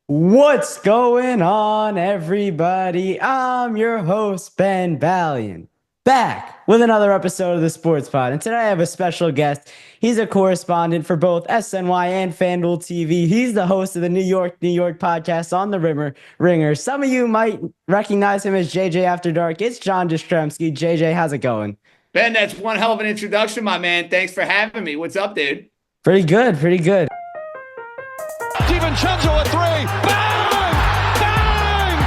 What's going on, everybody? I'm your host, Ben Ballion, back with another episode of the Sports Pod. And today I have a special guest. He's a correspondent for both SNY and FanDuel TV. He's the host of the New York podcast on the Ringer. Some of you might recognize him as JJ After Dark. It's John Jastremski. JJ, how's it going? Ben, that's one hell of an introduction, my man. Thanks for having me. What's up, dude? Pretty good, pretty good. DiVincenzo at three. Bang! Bang!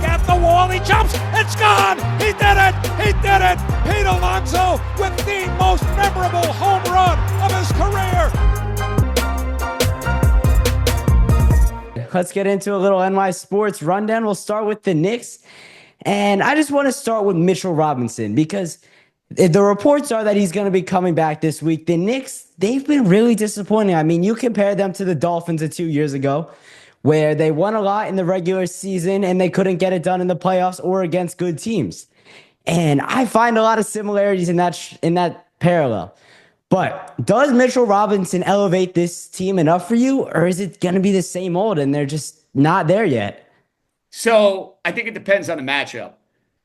Got the wall. He jumps. It's gone. He did it. He did it. Pete Alonso with the most memorable home run of his career. Let's get into a little NY sports rundown. We'll start with the Knicks. And I just want to start with Mitchell Robinson because the reports are that he's going to be coming back this week. The Knicks, they've been really disappointing. I mean, you compare them to the Dolphins of 2 years ago, where they won a lot in the regular season and they couldn't get it done in the playoffs or against good teams. And I find a lot of similarities in that parallel. But does Mitchell Robinson elevate this team enough for you, or is it going to be the same old and they're just not there yet? So I think it depends on the matchup.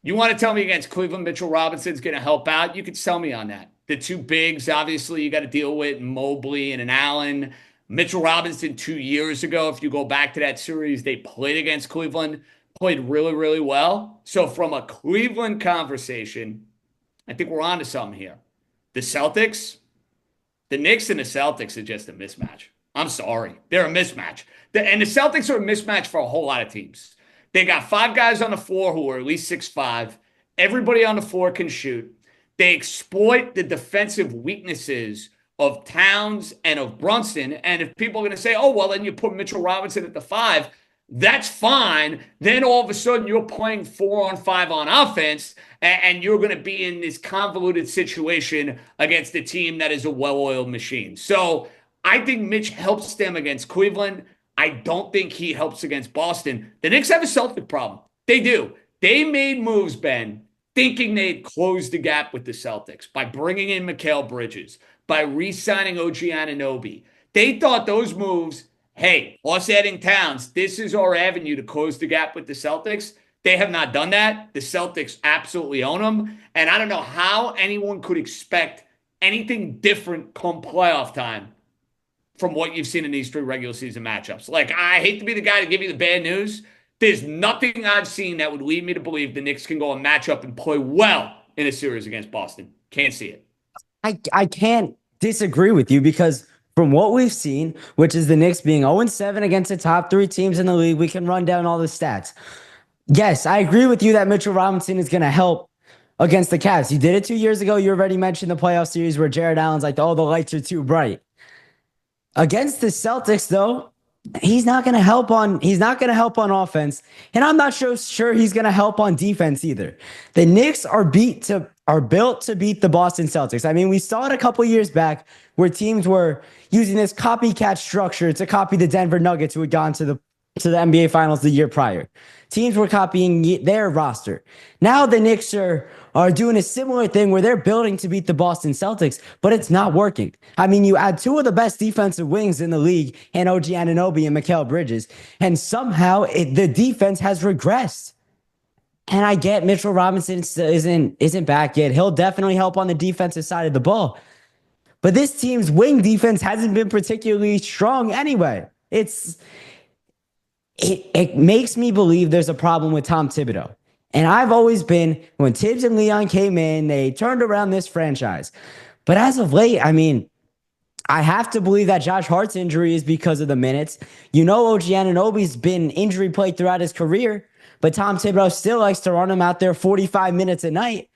You want to tell me against Cleveland, Mitchell Robinson's going to help out? You could sell me on that. The two bigs, obviously, you got to deal with Mobley and an Allen. Mitchell Robinson 2 years ago, if you go back to that series, they played against Cleveland, played really, really well. So from a Cleveland conversation, I think we're on to something here. The Celtics, the Knicks and the Celtics are just a mismatch. I'm sorry. They're a mismatch. And the Celtics are a mismatch for a whole lot of teams. They got five guys on the floor who are at least 6'5". Everybody on the floor can shoot. They exploit the defensive weaknesses of Towns and of Brunson. And if people are going to say, oh, well, then you put Mitchell Robinson at the five, that's fine. Then all of a sudden you're playing 4-on-5 on offense and you're going to be in this convoluted situation against a team that is a well-oiled machine. So I think Mitch helps them against Cleveland. I don't think he helps against Boston. The Knicks have a Celtic problem. They do. They made moves, Ben, thinking they'd close the gap with the Celtics by bringing in Mikal Bridges, by re-signing OG Anunoby. They thought those moves, hey, us adding Towns, this is our avenue to close the gap with the Celtics. They have not done that. The Celtics absolutely own them. And I don't know how anyone could expect anything different come playoff time from what you've seen in these three regular season matchups. Like, I hate to be the guy to give you the bad news. There's nothing I've seen that would lead me to believe the Knicks can go and match up and play well in a series against Boston. Can't see it. I can't disagree with you because from what we've seen, which is the Knicks being 0-7 against the top three teams in the league, we can run down all the stats. Yes, I agree with you that Mitchell Robinson is going to help against the Cavs. You did it 2 years ago. You already mentioned the playoff series where Jared Allen's like, oh, the lights are too bright. Against the Celtics, though, he's not going to help on offense, and I'm not sure he's going to help on defense either. The Knicks are built to beat the Boston Celtics. I mean, we saw it a couple years back where teams were using this copycat structure to copy the Denver Nuggets, who had gone to the NBA Finals the year prior. Teams were copying their roster. Now the Knicks are doing a similar thing where they're building to beat the Boston Celtics, but it's not working. I mean, you add two of the best defensive wings in the league, and OG Anunoby and Mikal Bridges, and somehow the defense has regressed. And I get Mitchell Robinson isn't back yet. He'll definitely help on the defensive side of the ball. But this team's wing defense hasn't been particularly strong anyway. It makes me believe there's a problem with Tom Thibodeau. And I've always been, when Tibbs and Leon came in, they turned around this franchise. But as of late, I mean, I have to believe that Josh Hart's injury is because of the minutes. You know, OG Anunoby's been injury plagued throughout his career, but Tom Thibodeau still likes to run him out there 45 minutes a night.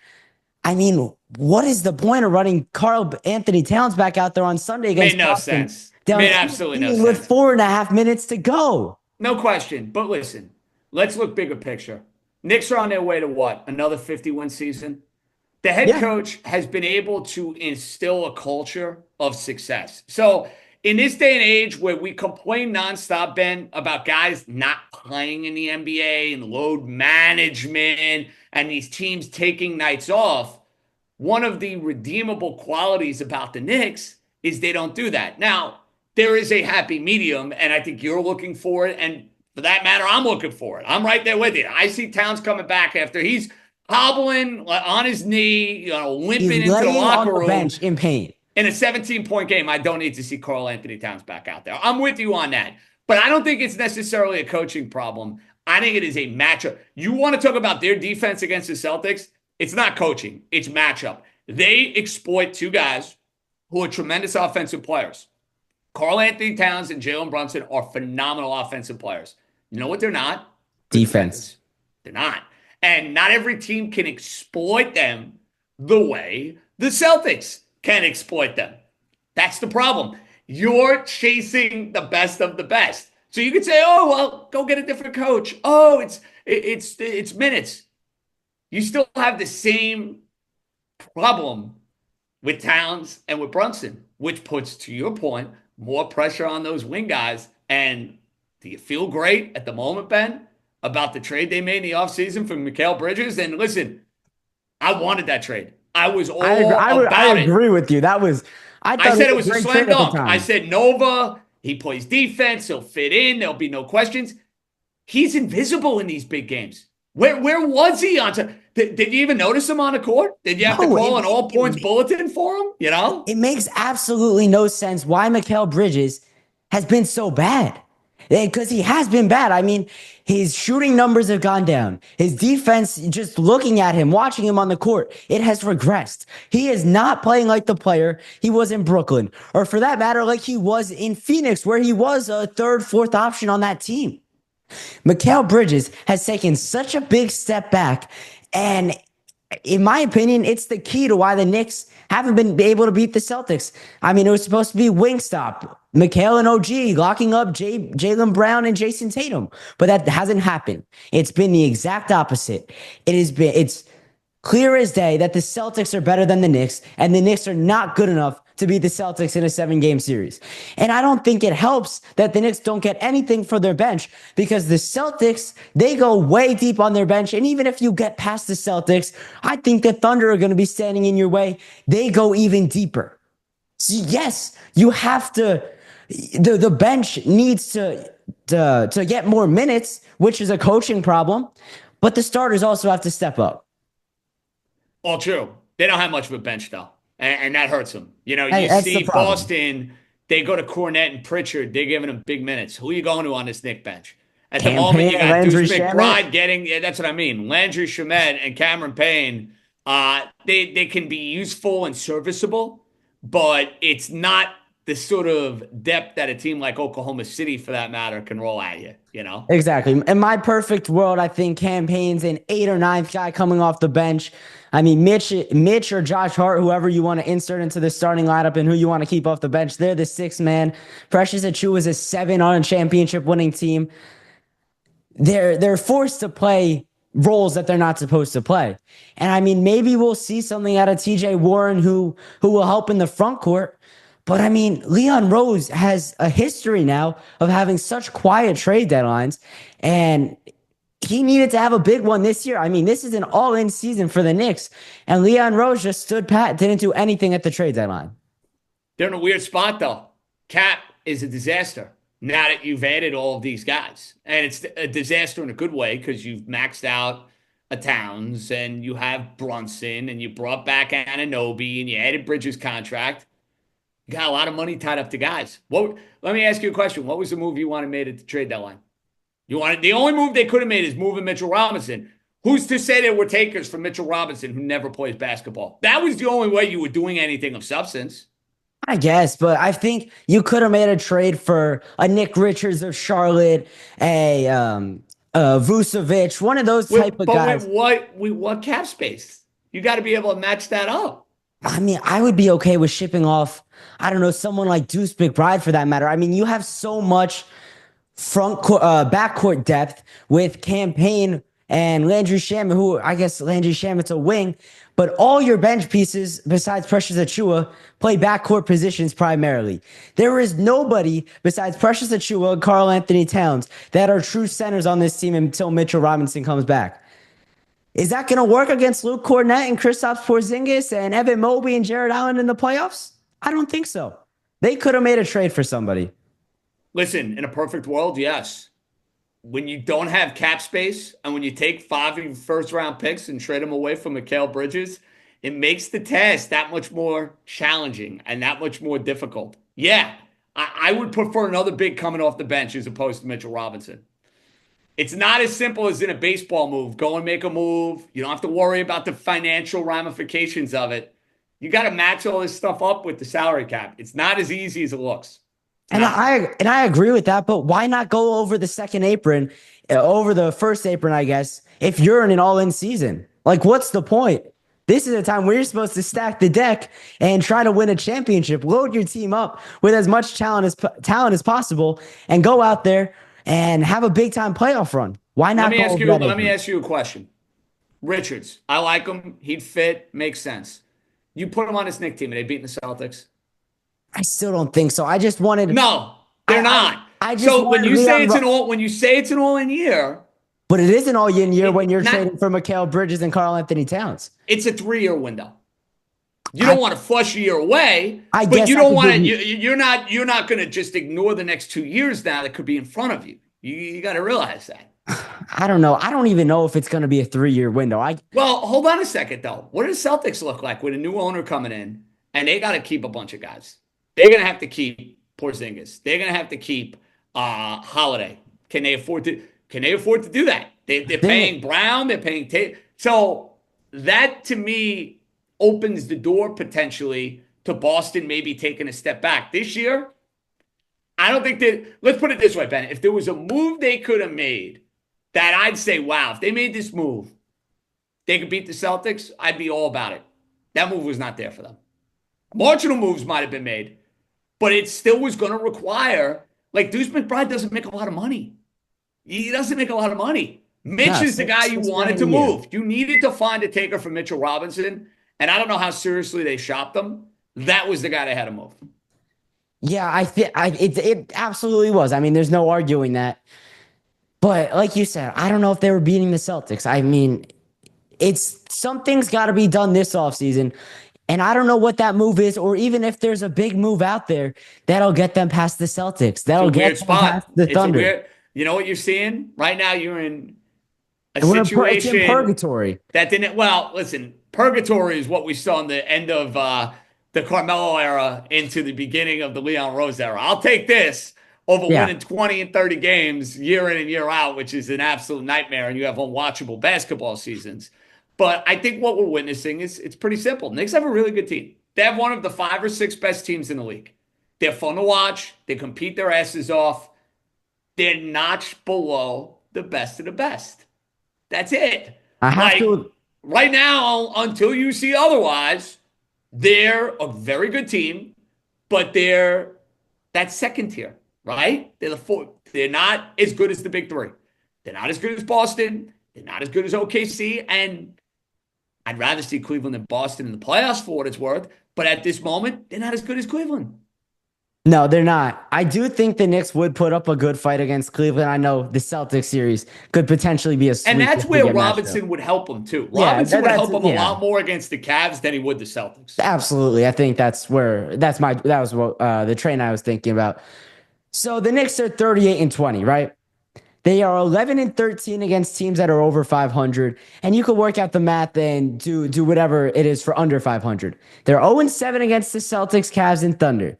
I mean, what is the point of running Karl Anthony Towns back out there on Sunday against Made no Boston? sense. Made absolutely no sense. With 4.5 minutes to go. No question. But listen, let's look bigger picture. Knicks are on their way to what? Another 50-win season? The head coach has been able to instill a culture of success. So in this day and age where we complain nonstop, Ben, about guys not playing in the NBA and load management and these teams taking nights off, one of the redeemable qualities about the Knicks is they don't do that. Now, there is a happy medium, and I think you're looking for it. And for that matter, I'm looking for it. I'm right there with you. I see Towns coming back after he's hobbling on his knee, He's limping into the laying on locker the room bench in pain. in a 17-point game. I don't need to see Karl Anthony Towns back out there. I'm with you on that. But I don't think it's necessarily a coaching problem. I think it is a matchup. You want to talk about their defense against the Celtics? It's not coaching. It's matchup. They exploit two guys who are tremendous offensive players. Karl Anthony Towns and Jalen Brunson are phenomenal offensive players. You know what they're not? Defense. They're not. And not every team can exploit them the way the Celtics can exploit them. That's the problem. You're chasing the best of the best. So you could say, oh, well, go get a different coach. Oh, it's minutes. You still have the same problem with Towns and with Brunson, which puts, to your point, more pressure on those wing guys. And do you feel great at the moment, Ben, about the trade they made in the offseason for Mikal Bridges? And listen, I wanted that trade. I was all about it. I agree with you. I said it was a slam dunk. I said Nova, he plays defense, he'll fit in, there'll be no questions. He's invisible in these big games. Where was he on time? Did you even notice him on the court? Did you have to call an all points bulletin for him? It makes absolutely no sense why Mikal Bridges has been so bad. Because he has been bad. I mean, his shooting numbers have gone down. His defense, just looking at him, watching him on the court, it has regressed. He is not playing like the player he was in Brooklyn, or for that matter, like he was in Phoenix, where he was a third, fourth option on that team. Mikal Bridges has taken such a big step back, and in my opinion, it's the key to why the Knicks haven't been able to beat the Celtics. I mean, it was supposed to be Wingstop, Mikal and OG locking up Jaylen Brown and Jason Tatum, but that hasn't happened. It's been the exact opposite. It's clear as day that the Celtics are better than the Knicks, and the Knicks are not good enough to beat the Celtics in a 7-game series. And I don't think it helps that the Knicks don't get anything for their bench, because the Celtics, they go way deep on their bench. And even if you get past the Celtics, I think the Thunder are going to be standing in your way. They go even deeper. So yes, you have to, the bench needs to get more minutes, which is a coaching problem, but the starters also have to step up. All true. They don't have much of a bench, though. And that hurts them. You see Boston, they go to Cornette and Pritchard. They're giving them big minutes. Who are you going to on this Knick bench? At the moment, you got Deuce McBride getting, that's what I mean. Landry Shamet and Cameron Payne, they can be useful and serviceable, but it's not the sort of depth that a team like Oklahoma City, for that matter, can roll at you, Exactly. In my perfect world, I think Cam Payne's an 8th or 9th guy coming off the bench. I mean, Mitch or Josh Hart, whoever you want to insert into the starting lineup and who you want to keep off the bench, they're the 6th man. Precious Achiuwa is a 7 on a championship winning team. They're forced to play roles that they're not supposed to play. And I mean, maybe we'll see something out of TJ Warren who will help in the front court. But I mean, Leon Rose has a history now of having such quiet trade deadlines, and he needed to have a big one this year. I mean, this is an all-in season for the Knicks, and Leon Rose just stood pat, didn't do anything at the trade deadline. They're in a weird spot, though. Cap is a disaster now that you've added all of these guys. And it's a disaster in a good way, because you've maxed out a Towns, and you have Brunson, and you brought back Anunoby, and you added Bridges' contract. You got a lot of money tied up to guys. Let me ask you a question. What was the move you wanted made at the trade deadline? The only move they could have made is moving Mitchell Robinson. Who's to say there were takers for Mitchell Robinson, who never plays basketball? That was the only way you were doing anything of substance. I guess, but I think you could have made a trade for a Nick Richards of Charlotte, a Vucevic, one of those type of guys. But what cap space? You got to be able to match that up. I mean, I would be okay with shipping off, I don't know, someone like Deuce McBride for that matter. I mean, you have so much backcourt depth with Cam Payne and Landry Shamet, who I guess Landry Shamet's a wing, but all your bench pieces besides Precious Achiuwa play backcourt positions primarily. There is nobody besides Precious Achiuwa and Karl Anthony Towns that are true centers on this team until Mitchell Robinson comes back. Is that going to work against Luke Kornet and Kristaps Porzingis and Evan Mobley and Jared Allen in the playoffs? I don't think so. They could have made a trade for somebody. Listen, in a perfect world, yes. When you don't have cap space and when you take 5 of your first round picks and trade them away from Mikal Bridges, it makes the task that much more challenging and that much more difficult. Yeah, I would prefer another big coming off the bench as opposed to Mitchell Robinson. It's not as simple as in a baseball move. Go and make a move. You don't have to worry about the financial ramifications of it. You got to match all this stuff up with the salary cap. It's not as easy as it looks. And I agree with that, but why not go over the second apron, over the first apron, I guess, if you're in an all-in season? Like, what's the point? This is a time where you're supposed to stack the deck and try to win a championship. Load your team up with as much talent as possible and go out there and have a big-time playoff run. Why not go over that Let me apron? ask you a question. Richards, I like him. He'd fit. Makes sense. You put him on this Knicks team and they beating the Celtics? I still don't think so. I just wanted. No, they're not. I just So when wanted you say Leon it's an all in year, but it is an all-in year when you're not- trading for Mikal Bridges and Karl Anthony Towns. it's a 3-year window. You don't want to flush a year away, I but guess you I don't could want to. give You're not going to just ignore the next 2 years now that could be in front of you. You got to realize that. I don't know. I don't even know if it's going to be a 3-year window. Well, hold on a second though. What do the Celtics look like with a new owner coming in, and they got to keep a bunch of guys? They're going to have to keep Porzingis. They're going to have to keep Holiday. Can they afford to? Can they afford to do that? They're paying Brown. They're paying Tate. So that to me opens the door potentially to Boston maybe taking a step back this year. I don't think that. Let's put it this way, Ben. If there was a move they could have made that I'd say, wow, if they made this move, they could beat the Celtics, I'd be all about it. That move was not there for them. Marginal moves might have been made, but it still was going to require, like Deuce McBride doesn't make a lot of money. He doesn't make a lot of money. Mitch is the guy you wanted to move. You needed to find a taker for Mitchell Robinson, and I don't know how seriously they shopped them. That was the guy they had to move. Yeah, it absolutely was. I mean, there's no arguing that. But like you said, I don't know if they were beating the Celtics. I mean, something's got to be done this offseason. And I don't know what that move is, or even if there's a big move out there that'll get them past the Celtics. That'll get them past the Thunder. You know what you're seeing? Right now you're in a It's situation in purgatory. that didn't, well, listen, purgatory is what we saw in the end of the Carmelo era into the beginning of the Leon Rose era. I'll take this over winning 20 and 30 games year in and year out, which is an absolute nightmare, and you have unwatchable basketball seasons. But I think what we're witnessing is it's pretty simple. Knicks have a really good team. They have one of the 5 or 6 best teams in the league. They're fun to watch. They compete their asses off. They're notched below the best of the best. That's it. Right now, until you see otherwise, they're a very good team, but they're that second tier, right? They're the 4. They're not as good as the big 3. They're not as good as Boston. They're not as good as OKC. And I'd rather see Cleveland than Boston in the playoffs for what it's worth. But at this moment, they're not as good as Cleveland. No, they're not. I do think the Knicks would put up a good fight against Cleveland. I know the Celtics series could potentially be a sweep. And that's where Robinson would help them too. Robinson would help them a lot more against the Cavs than he would the Celtics. Absolutely. I think that was what the train I was thinking about. So the Knicks are 38-20, right? They are 11-13 against teams that are over 500, and you could work out the math and do whatever it is for under 500. They're 0-7 against the Celtics, Cavs, and Thunder.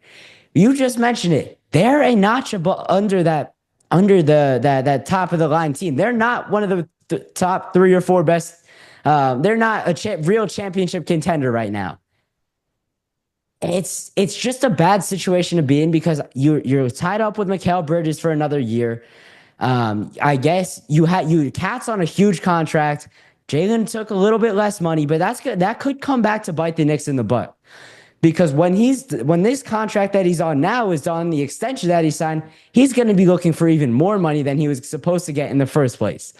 You just mentioned it. They're a notch under that top of the line team. They're not one of the top 3 or 4 best. They're not a real championship contender right now. It's just a bad situation to be in because you're tied up with Mikal Bridges for another year. I guess you Cat's on a huge contract. Jalen took a little bit less money, but that's good. That could come back to bite the Knicks in the butt. Because when this contract that he's on now is on the extension that he signed, he's going to be looking for even more money than he was supposed to get in the first place.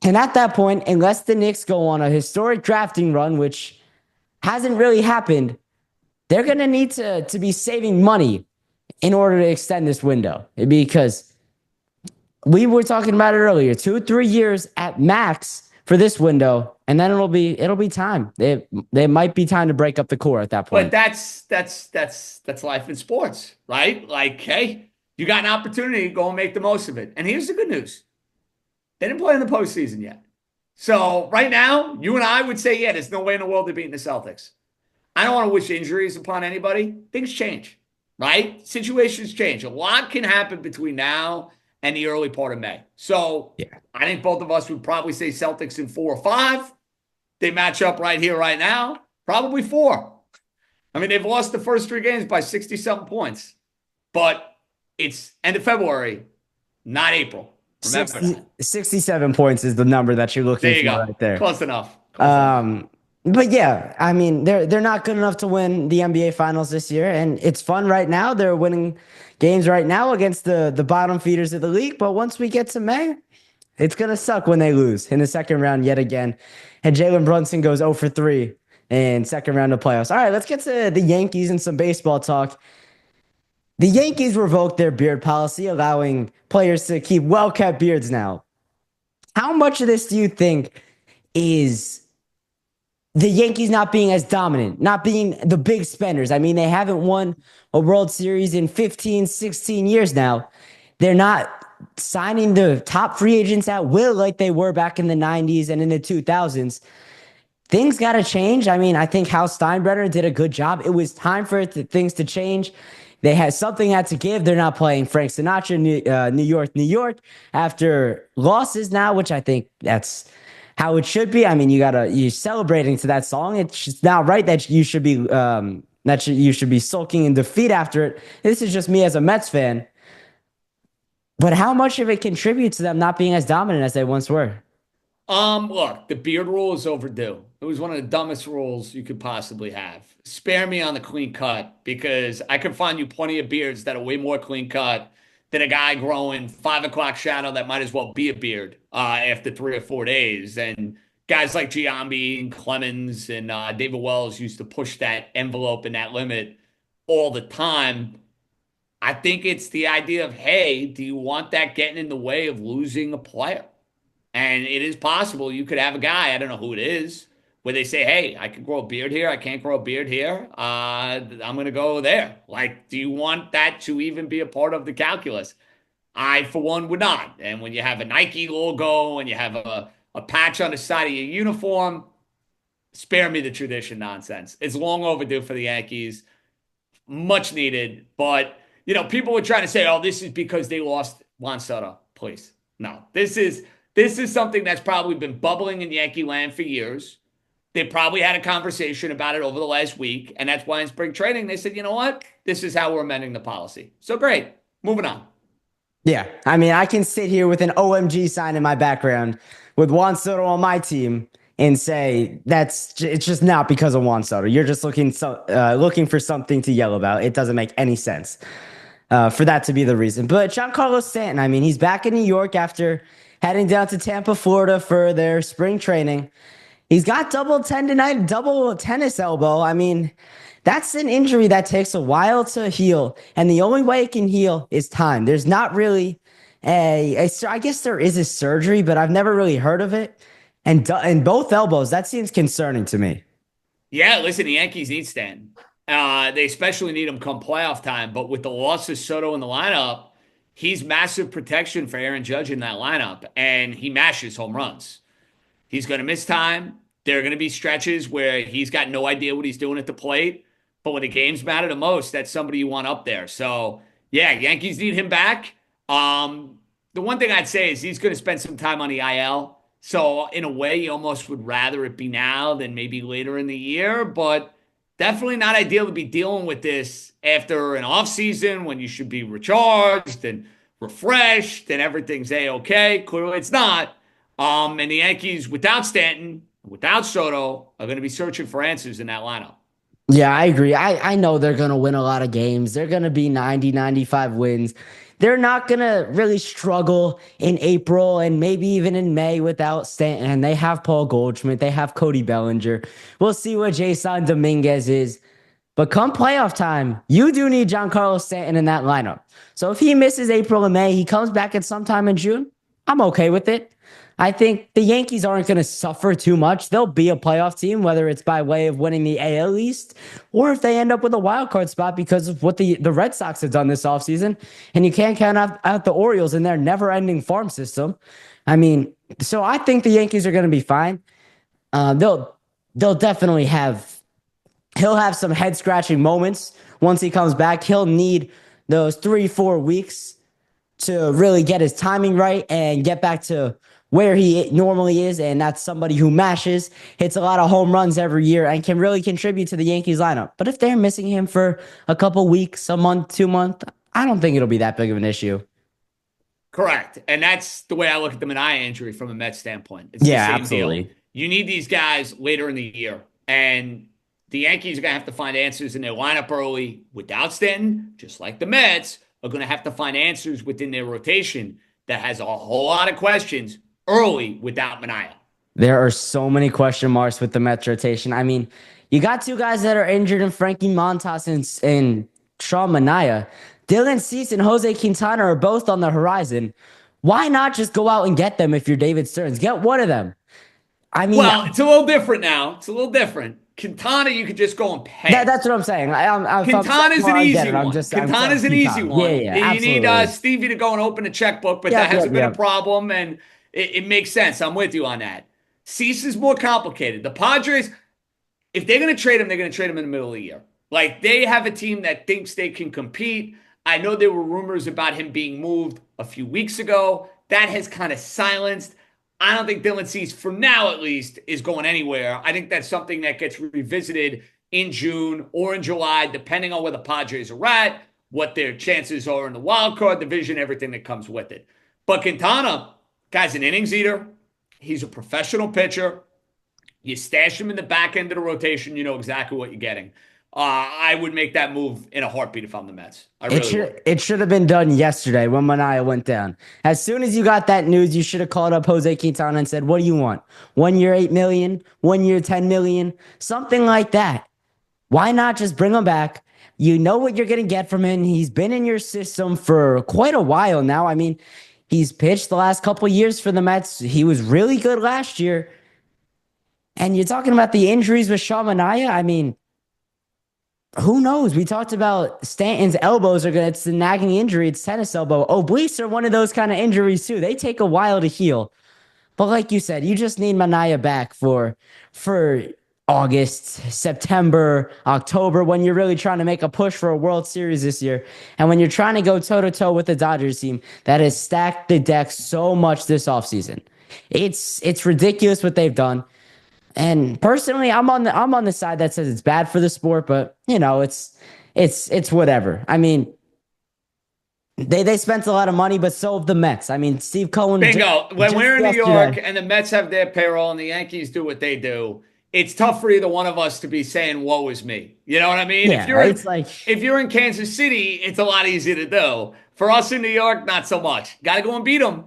And at that point, unless the Knicks go on a historic drafting run, which hasn't really happened, they're going to need to be saving money in order to extend this window. Because we were talking about it earlier, 2 or 3 years at max for this window, and then it'll be time. It might be time to break up the core at that But point. that's life in sports, right? Like, hey, you got an opportunity, go and make the most of it. And here's the good news. They didn't play in the postseason yet. So right now, you and I would say, yeah, there's no way in the world they're beating the Celtics. I don't want to wish injuries upon anybody. Things change, right? Situations change. A lot can happen between now and the early part of May. So Yeah. I think both of us would probably say Celtics in 4 or 5. They match up right here, right now. Probably 4. I mean, they've lost the first 3 games by 60-something points. But it's end of February, not April. Remember that. 67 points is the number that you're looking There you for go. right there. Close enough. Close enough. But yeah, I mean, they're not good enough to win the NBA Finals this year, and it's fun right now. They're winning games right now against the bottom feeders of the league. But once we get to May, it's gonna suck when they lose in the second round yet again. And Jalen Brunson goes 0 for 3 in second round of playoffs. All right, let's get to the Yankees and some baseball talk. The Yankees revoked their beard policy, allowing players to keep well-kept beards now. How much of this do you think is the Yankees not being as dominant, not being the big spenders? I mean, they haven't won a World Series in 15, 16 years now. They're not signing the top free agents at will like they were back in the 90s and in the 2000s. Things got to change. I mean, I think Hal Steinbrenner did a good job. It was time for things to change. They had something had to give. They're not playing Frank Sinatra, New York, New York after losses now, which I think that's how it should be. I mean, you're celebrating to that song. It's not right that you should be you should be sulking in defeat after it. This is just me as a Mets fan. But how much of it contributes to them not being as dominant as they once were? Look, the beard rule is overdue. It was one of the dumbest rules you could possibly have. Spare me on the clean cut because I can find you plenty of beards that are way more clean cut than a guy growing 5 o'clock shadow that might as well be a beard after 3 or 4 days. And guys like Giambi and Clemens and David Wells used to push that envelope and that limit all the time. I think it's the idea of, hey, do you want that getting in the way of losing a player? And it is possible you could have a guy, I don't know who it is, where they say, hey, I can grow a beard here. I can't grow a beard here. I'm going to go there. Like, do you want that to even be a part of the calculus? I, for one, would not. And when you have a Nike logo and you have a patch on the side of your uniform, spare me the tradition nonsense. It's long overdue for the Yankees. Much needed. But, people were trying to say, oh, this is because they lost Juan Soto. Please. No, this is something that's probably been bubbling in Yankee land for years. They probably had a conversation about it over the last week, and that's why in spring training they said, you know what? This is how we're amending the policy. So great. Moving on. Yeah, I mean, I can sit here with an OMG sign in my background with Juan Soto on my team and say it's just not because of Juan Soto. You're just looking for something to yell about. It doesn't make any sense for that to be the reason. But Giancarlo Stanton, I mean, he's back in New York after heading down to Tampa, Florida for their spring training. He's got double tennis elbow. I mean, that's an injury that takes a while to heal. And the only way it can heal is time. There's not really I guess there is a surgery, but I've never really heard of it. And in both elbows, that seems concerning to me. Yeah, listen, the Yankees need Stanton. They especially need him come playoff time. But with the loss of Soto in the lineup, he's massive protection for Aaron Judge in that lineup, and he mashes home runs. He's going to miss time. There are going to be stretches where he's got no idea what he's doing at the plate. But when the games matter the most, that's somebody you want up there. So, yeah, Yankees need him back. The one thing I'd say is he's going to spend some time on the IL. So, in a way, you almost would rather it be now than maybe later in the year. But definitely not ideal to be dealing with this after an offseason when you should be recharged and refreshed and everything's A-okay. Clearly it's not. And the Yankees, without Stanton, without Soto, are going to be searching for answers in that lineup. Yeah, I agree. I know they're going to win a lot of games. They're going to be 90, 95 wins. They're not going to really struggle in April and maybe even in May without Stanton. They have Paul Goldschmidt. They have Cody Bellinger. We'll see what Jason Dominguez is. But come playoff time, you do need Giancarlo Stanton in that lineup. So if he misses April and May, he comes back at sometime in June, I'm okay with it. I think the Yankees aren't going to suffer too much. They'll be a playoff team, whether it's by way of winning the AL East or if they end up with a wild card spot because of what the Red Sox have done this offseason. And you can't count out the Orioles in their never-ending farm system. I mean, so I think the Yankees are going to be fine. They'll definitely he'll have some head-scratching moments once he comes back. He'll need those 3-4 weeks to really get his timing right and get back to where he normally is, and that's somebody who mashes, hits a lot of home runs every year, and can really contribute to the Yankees lineup. But if they're missing him for a couple weeks, a month, 2 months, I don't think it'll be that big of an issue. Correct. And that's the way I look at the Manaea injury from a Mets standpoint. It's Yeah, the same absolutely. deal. You need these guys later in the year. And the Yankees are going to have to find answers in their lineup early without Stanton, just like the Mets are going to have to find answers within their rotation that has a whole lot of questions early without Manaea. There are so many question marks with the Mets rotation. I mean, you got two guys that are injured in Frankie Montas and Sean Manaea. Dylan Cease and Jose Quintana are both on the horizon. Why not just go out and get them if you're David Stearns? Get one of them. I mean, well, it's a little different now. It's a little different. Quintana, you could just go and pay. That's what I'm saying. Quintana's an easy one. Quintana's an easy one. Yeah, you need Stevie to go and open a checkbook, but that hasn't been a problem, and it makes sense. I'm with you on that. Cease is more complicated. The Padres, if they're going to trade him, they're going to trade him in the middle of the year. Like, they have a team that thinks they can compete. I know there were rumors about him being moved a few weeks ago. That has kind of silenced. I don't think Dylan Cease, for now at least, is going anywhere. I think that's something that gets revisited in June or in July, depending on where the Padres are at, what their chances are in the wild card division, everything that comes with it. But Quintana, guy's an innings eater. He's a professional pitcher. You stash him in the back end of the rotation, you know exactly what you're getting. I would make that move in a heartbeat if I'm the Mets. It should have been done yesterday when Manaea went down. As soon as you got that news, you should have called up Jose Quintana and said, "What do you want? 1 year, $8 million, 1 year, $10 million, something like that." Why not just bring him back? You know what you're going to get from him. He's been in your system for quite a while now. I mean, he's pitched the last couple years for the Mets. He was really good last year. And you're talking about the injuries with Sean Manaea. I mean, who knows? We talked about Stanton's elbows it's a nagging injury. It's tennis elbow. Obliques are one of those kind of injuries too. They take a while to heal. But like you said, you just need Manaea back for August, September, October, when you're really trying to make a push for a World Series this year. And when you're trying to go toe-to-toe with the Dodgers team that has stacked the deck so much this offseason. It's ridiculous what they've done. And personally, I'm on the side that says it's bad for the sport, but you know, it's whatever. I mean, they spent a lot of money, but so have the Mets. I mean, Steve Cohen. Bingo. When we're in New York and the Mets have their payroll and the Yankees do what they do, it's tough for either one of us to be saying, "Woe is me." You know what I mean? Yeah, if you're in Kansas City, it's a lot easier to do. For us in New York, not so much. Got to go and beat them.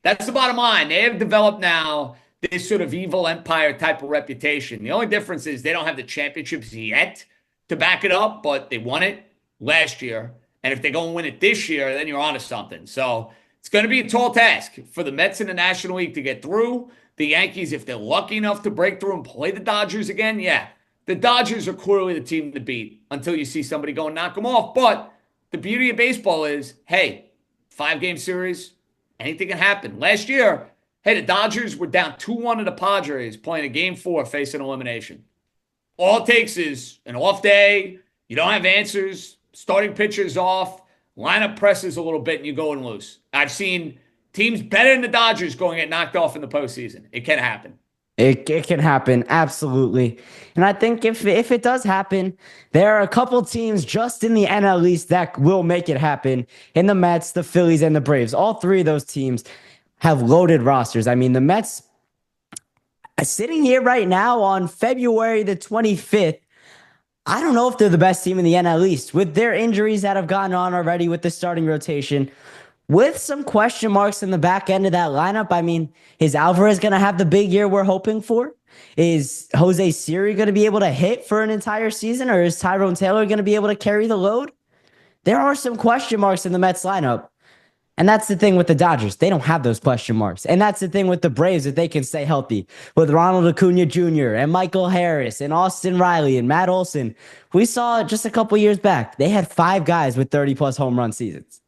That's the bottom line. They have developed now this sort of evil empire type of reputation. The only difference is they don't have the championships yet to back it up, but they won it last year. And if they go and win it this year, then you're onto something. So it's going to be a tall task for the Mets in the National League to get through. The Yankees, if they're lucky enough to break through and play the Dodgers again, yeah. The Dodgers are clearly the team to beat until you see somebody go and knock them off. But the beauty of baseball is, hey, 5-game series, anything can happen. Last year, hey, the Dodgers were down 2-1 to the Padres playing a Game 4 facing elimination. All it takes is an off day. You don't have answers. Starting pitchers off. Lineup presses a little bit and you go and lose. I've seen teams better than the Dodgers going to get knocked off in the postseason. It can happen. It can happen, absolutely. And I think if it does happen, there are a couple teams just in the NL East that will make it happen. In the Mets, the Phillies, and the Braves. All three of those teams have loaded rosters. I mean, the Mets, sitting here right now on February the 25th, I don't know if they're the best team in the NL East. With their injuries that have gone on already with the starting rotation, with some question marks in the back end of that lineup, I mean, is Alvarez going to have the big year we're hoping for? Is Jose Siri going to be able to hit for an entire season? Or is Tyrone Taylor going to be able to carry the load? There are some question marks in the Mets lineup. And that's the thing with the Dodgers. They don't have those question marks. And that's the thing with the Braves that they can stay healthy with Ronald Acuna Jr. and Michael Harris and Austin Riley and Matt Olson. We saw just a couple years back. They had 5 guys with 30 plus home run seasons.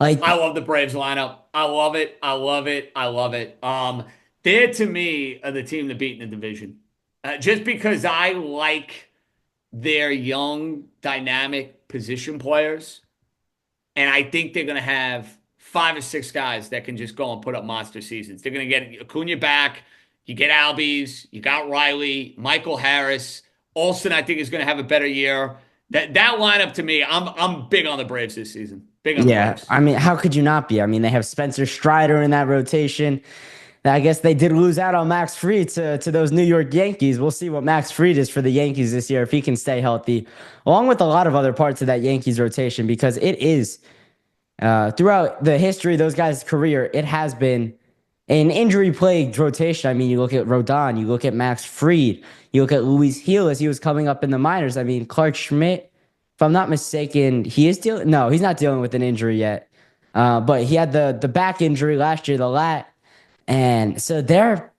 Like, I love the Braves lineup. I love it. I love it. I love it. They're to me are the team to beat in the division. Just because I like their young, dynamic position players. And I think they're going to have 5 or 6 guys that can just go and put up monster seasons. They're going to get Acuna back. You get Albies. You got Riley, Michael Harris. Olsen, I think, is going to have a better year. That lineup to me, I'm big on the Braves this season. Big on the yeah, Braves. I mean, how could you not be? I mean, they have Spencer Strider in that rotation. I guess they did lose out on Max Fried to those New York Yankees. We'll see what Max Fried is for the Yankees this year if he can stay healthy, along with a lot of other parts of that Yankees rotation, because it is throughout the history of those guys' career, it has been an injury-plagued rotation. I mean, you look at Rodon, you look at Max Fried, you look at Luis Gil as he was coming up in the minors. I mean, Clark Schmidt, if I'm not mistaken, he's not dealing with an injury yet. But he had the back injury last year, the lat. And so their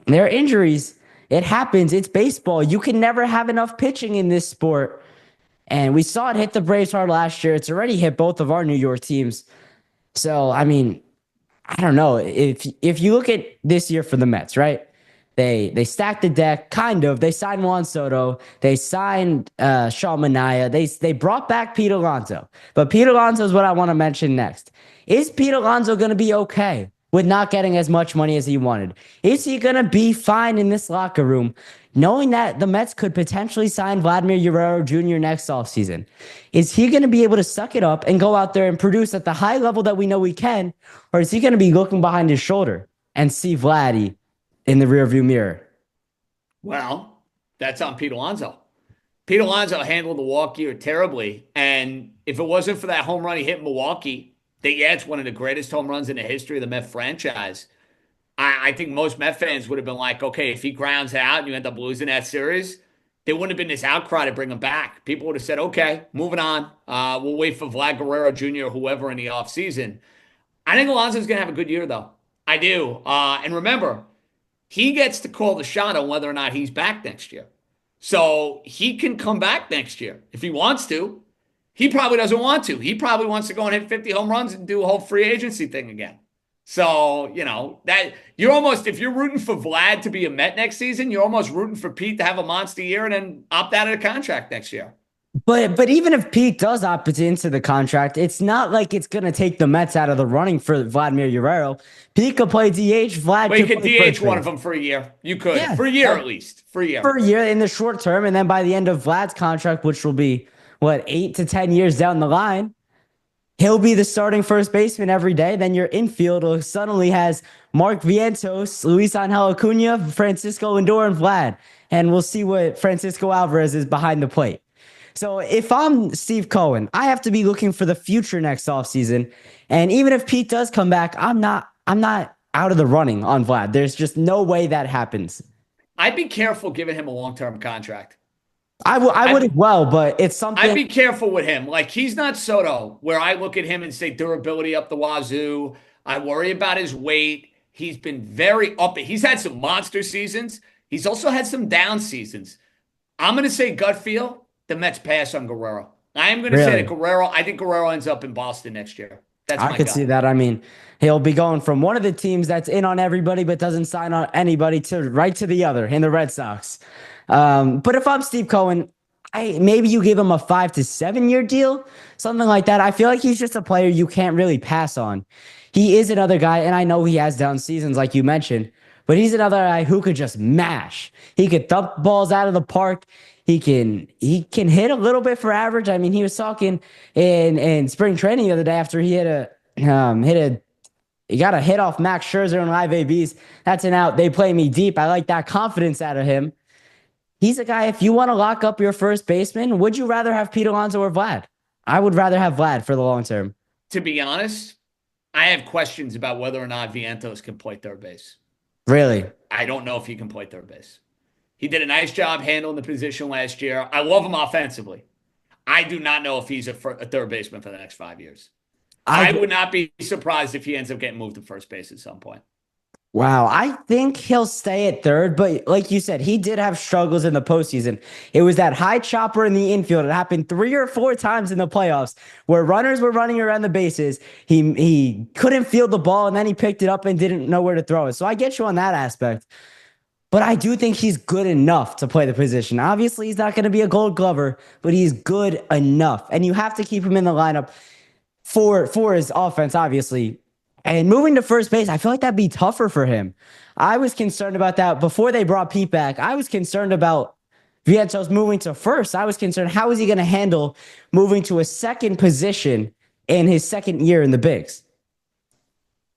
injuries, it happens. It's baseball. You can never have enough pitching in this sport. And we saw it hit the Braves hard last year. It's already hit both of our New York teams. So, I mean, I don't know. If you look at this year for the Mets, right? They stacked the deck, kind of. They signed Juan Soto. They signed Sean Manaea. They brought back Pete Alonso. But Pete Alonso is what I want to mention next. Is Pete Alonso going to be okay with not getting as much money as he wanted? Is he going to be fine in this locker room, knowing that the Mets could potentially sign Vladimir Guerrero Jr. next offseason? Is he going to be able to suck it up and go out there and produce at the high level that we know he can? Or is he going to be looking behind his shoulder and see Vladdy in the rearview mirror? Well, that's on Pete Alonso. Pete Alonso handled the walk year terribly. And if it wasn't for that home run he hit in Milwaukee, it's one of the greatest home runs in the history of the Met franchise. I think most Met fans would have been like, okay, if he grounds out and you end up losing that series, there wouldn't have been this outcry to bring him back. People would have said, okay, moving on. We'll wait for Vlad Guerrero Jr. or whoever in the offseason. I think Alonso's going to have a good year, though. I do. And remember, he gets to call the shot on whether or not he's back next year. So he can come back next year if he wants to. He probably doesn't want to. He probably wants to go and hit 50 home runs and do a whole free agency thing again. So, that you're almost, if you're rooting for Vlad to be a Met next season, you're almost rooting for Pete to have a monster year and then opt out of the contract next year. But even if Pete does opt into the contract, it's not like it's going to take the Mets out of the running for Vladimir Guerrero. Pete could play DH. You could DH one of them for a year. You could. Yeah, for a year at least. For a year. For a year in the short term. And then by the end of Vlad's contract, which will be, 8 to 10 years down the line, he'll be the starting first baseman every day. Then your infield suddenly has Mark Vientos, Luis Angel Acuna, Francisco Lindor, and Vlad. And we'll see what Francisco Alvarez is behind the plate. So if I'm Steve Cohen, I have to be looking for the future next offseason. And even if Pete does come back, I'm not out of the running on Vlad. There's just no way that happens. I'd be careful giving him a long-term contract. I would as well, but it's something. I'd be careful with him. Like, he's not Soto, where I look at him and say durability up the wazoo. I worry about his weight. He's been very up. He's had some monster seasons. He's also had some down seasons. I'm going to say gut feel, the Mets pass on Guerrero. I am going to say that I think Guerrero ends up in Boston next year. I could see that. I mean, he'll be going from one of the teams that's in on everybody but doesn't sign on anybody to right to the other in the Red Sox. But if I'm Steve Cohen, maybe you give him a 5 to 7 year deal, something like that. I feel like he's just a player you can't really pass on. He is another guy, and I know he has down seasons like you mentioned, but he's another guy who could just mash. He could thump balls out of the park. He can hit a little bit for average. I mean, he was talking in spring training the other day after he he got a hit off Max Scherzer in live ABs. That's an out. They play me deep. I like that confidence out of him. He's a guy, if you want to lock up your first baseman, would you rather have Pete Alonso or Vlad? I would rather have Vlad for the long term. To be honest, I have questions about whether or not Vientos can play third base. Really? I don't know if he can play third base. He did a nice job handling the position last year. I love him offensively. I do not know if he's a third baseman for the next 5 years. I would not be surprised if he ends up getting moved to first base at some point. Wow, I think he'll stay at third, but like you said, he did have struggles in the postseason. It was that high chopper in the infield. It happened 3 or 4 times in the playoffs where runners were running around the bases. He couldn't field the ball, and then he picked it up and didn't know where to throw it. So I get you on that aspect. But I do think he's good enough to play the position. Obviously, he's not going to be a Gold Glover, but he's good enough. And you have to keep him in the lineup for his offense, obviously. And moving to first base, I feel like that'd be tougher for him. I was concerned about that before they brought Pete back. I was concerned about Vientos moving to first. I was concerned, how is he going to handle moving to a second position in his second year in the bigs?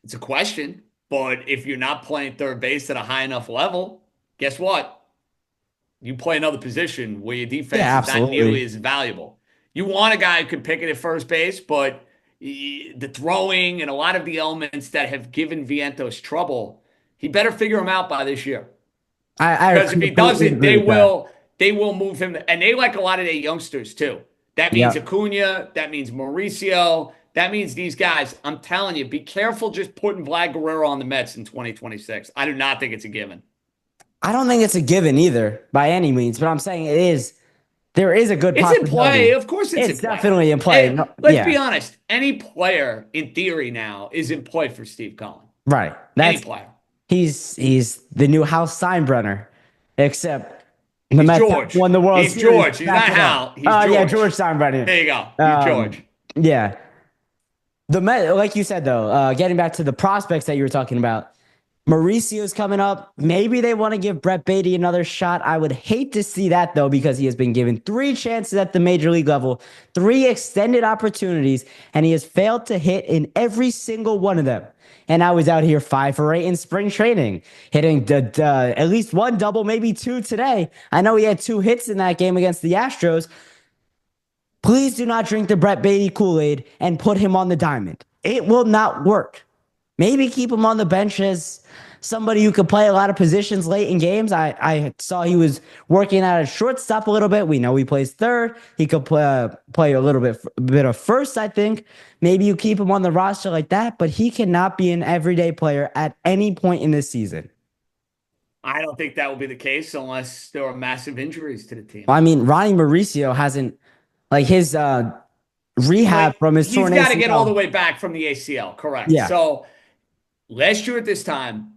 It's a question, but if you're not playing third base at a high enough level, guess what? You play another position where your defense is not nearly as valuable. You want a guy who can pick it at first base, but the throwing and a lot of the elements that have given Vientos trouble, he better figure them out by this year. Because if he doesn't, they will move him. And they like a lot of their youngsters too. That means Acuna. That means Mauricio. That means these guys. I'm telling you, be careful just putting Vlad Guerrero on the Mets in 2026. I do not think it's a given. I don't think it's a given either by any means, but I'm saying it is. There is a good possibility. It's in play. Of course it's definitely in play. Let's be honest. Any player, in theory now, is in play for Steve Cohen. Right. Any player. He's the new House Steinbrenner, except the Mets George. Won the World He's Series. George. He's not Hal. He's George. Yeah, George Steinbrenner. There you go. He's George. Yeah. The Mets, like you said, though, getting back to the prospects that you were talking about, Mauricio's coming up. Maybe they want to give Brett Beatty another shot. I would hate to see that, though, because he has been given 3 chances at the major league level, 3 extended opportunities, and he has failed to hit in every single one of them. And I was out here 5 for 8 in spring training, hitting at least 1 double, maybe 2 today. I know he had 2 hits in that game against the Astros. Please do not drink the Brett Beatty Kool-Aid and put him on the diamond. It will not work. Maybe keep him on the bench as somebody who could play a lot of positions late in games. I saw he was working at a shortstop a little bit. We know he plays third. He could play a little bit of first, I think. Maybe you keep him on the roster like that, but he cannot be an everyday player at any point in this season. I don't think that will be the case unless there are massive injuries to the team. I mean, Ronnie Mauricio hasn't, like his rehab from his torn ACL. He's got to get all the way back from the ACL, correct. Yeah. So last year at this time,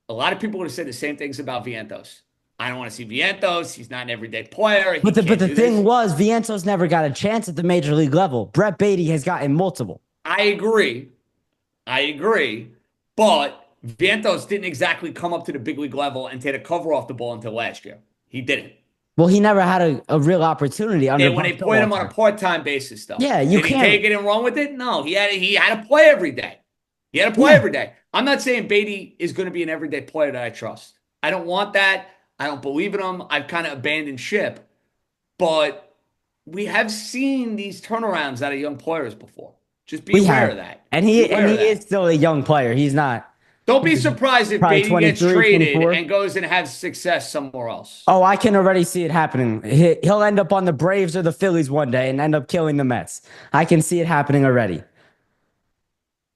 a lot of people would have said the same things about Vientos. I don't want to see Vientos. He's not an everyday player. But the thing was, Vientos never got a chance at the major league level. Brett Beatty has gotten multiple. I agree. But Vientos didn't exactly come up to the big league level and take a cover off the ball until last year. He didn't. Well, he never had a real opportunity. When they put him on a part-time basis, though. Yeah, you can't. Did he take it and run with it? No, he had to play every day. Every day. I'm not saying Beatty is going to be an everyday player that I trust. I don't want that. I don't believe in him. I've kind of abandoned ship. But we have seen these turnarounds out of young players before. Just be aware of that. And he is still a young player. He's not. Don't be surprised if Beatty gets traded and goes and has success somewhere else. Oh, I can already see it happening. He'll end up on the Braves or the Phillies one day and end up killing the Mets. I can see it happening already.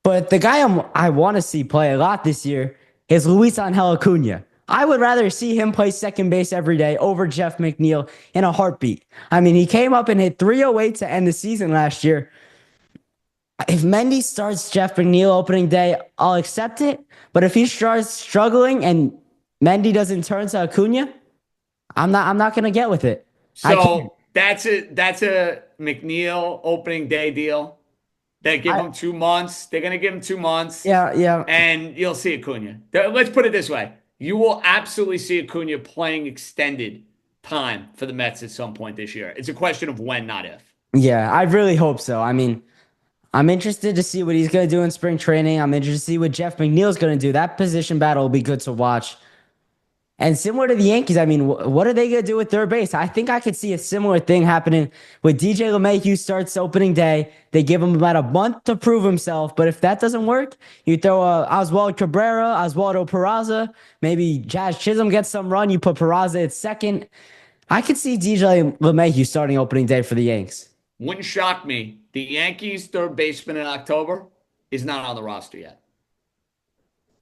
But the guy I want to see play a lot this year is Luis Angel Acuna. I would rather see him play second base every day over Jeff McNeil in a heartbeat. I mean, he came up and hit 308 to end the season last year. If Mendy starts Jeff McNeil opening day, I'll accept it. But if he starts struggling and Mendy doesn't turn to Acuna, I'm not going to get with it. So that's a McNeil opening day deal. They give him 2 months. They're going to give him 2 months. Yeah. And you'll see Acuna. Let's put it this way. You will absolutely see Acuna playing extended time for the Mets at some point this year. It's a question of when, not if. Yeah, I really hope so. I mean, I'm interested to see what he's going to do in spring training. I'm interested to see what Jeff McNeil's going to do. That position battle will be good to watch. And similar to the Yankees, I mean, what are they going to do with third base? I think I could see a similar thing happening with DJ LeMahieu starts opening day. They give him about a month to prove himself. But if that doesn't work, you throw Oswald Cabrera, Oswaldo Peraza, maybe Jazz Chisholm gets some run. You put Peraza at second. I could see DJ LeMahieu starting opening day for the Yanks. Wouldn't shock me. The Yankees' third baseman in October is not on the roster yet.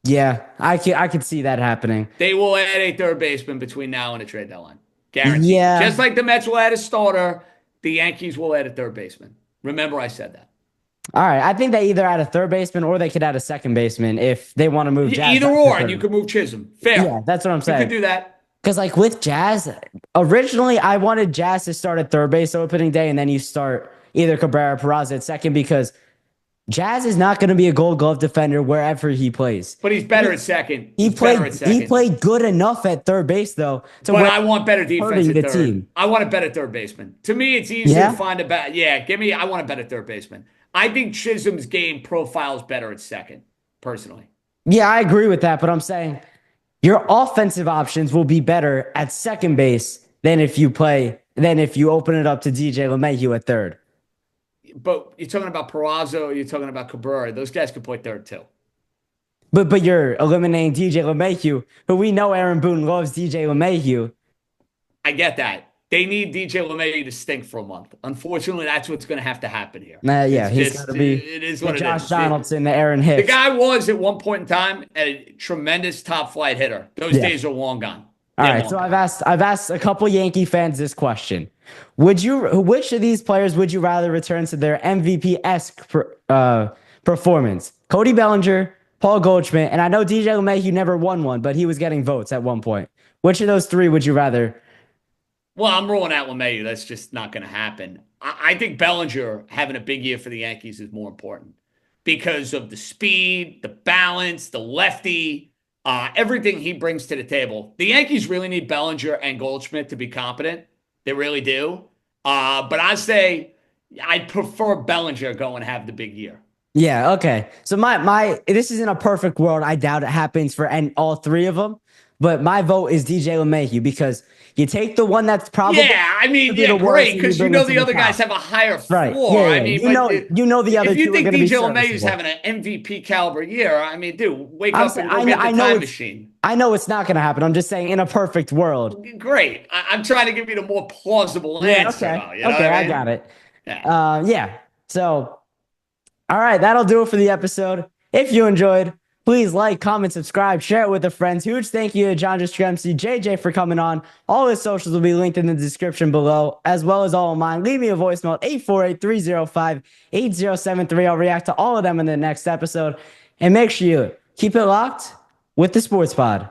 Yeah, I could see that happening. They will add a third baseman between now and the trade deadline. Guaranteed. Yeah. Just like the Mets will add a starter, the Yankees will add a third baseman. Remember, I said that. All right. I think they either add a third baseman or they could add a second baseman if they want to move Jazz. Either back to or, and third. you could move Chisholm. Fair. Yeah, that's what I'm You saying. could do that. Because like with Jazz, originally I wanted Jazz to start at third base opening day, and then you start either Cabrera or Peraza at second because Jazz is not going to be a Gold Glove defender wherever he plays. But he's better at second. He He's better played. at second. He played good enough at third base though. But I want better defense hurting at the third. team. I want a better third baseman. To me, it's easier Yeah? to find a better. Yeah, I want a better third baseman. I think Chisholm's game profile is better at second, personally. Yeah, I agree with that, but I'm saying your offensive options will be better at second base than if you open it up to DJ LeMahieu at third. But you're talking about Peraza or you're talking about Cabrera. Those guys could play third too. But you're eliminating DJ LeMahieu, who we know Aaron Boone loves DJ LeMahieu. I get that. They need DJ LeMahieu to stink for a month. Unfortunately, that's what's going to have to happen here. Yeah, he's got to be it is what the Josh it is. Donaldson, the Aaron Hicks. The guy was at one point in time a tremendous top flight hitter. Those days are long gone. All right, so I've asked a couple Yankee fans this question: which of these players would you rather return to their MVP-esque performance? Cody Bellinger, Paul Goldschmidt, and I know DJ LeMahieu never won one, but he was getting votes at one point. Which of those three would you rather? Well, I'm rolling out LeMahieu. That's just not going to happen. I think Bellinger having a big year for the Yankees is more important because of the speed, the balance, the lefty. Everything he brings to the table. The Yankees really need Bellinger and Goldschmidt to be competent. They really do. But I say I'd prefer Bellinger go and have the big year. Yeah, okay. So my this isn't a perfect world. I doubt it happens for all three of them. But my vote is DJ LeMahieu because you take the one that's probably great because you know the other guys have a higher floor. Right. Yeah, I mean, you know the other. If you two think are gonna DJ be LeMahieu's having an MVP caliber year, I mean, dude, wake up and go get the time machine. I know it's not going to happen. I'm just saying, in a perfect world. Great. I'm trying to give you the more plausible answer. Okay. You know what I mean? I got it. Yeah. So, all right, that'll do it for the episode. If you enjoyed, please like, comment, subscribe, share it with your friends. Huge thank you to John Jastremski, JJ for coming on. All his socials will be linked in the description below, as well as all of mine. Leave me a voicemail at 848-305-8073. I'll react to all of them in the next episode. And make sure you keep it locked with the Sports Pod.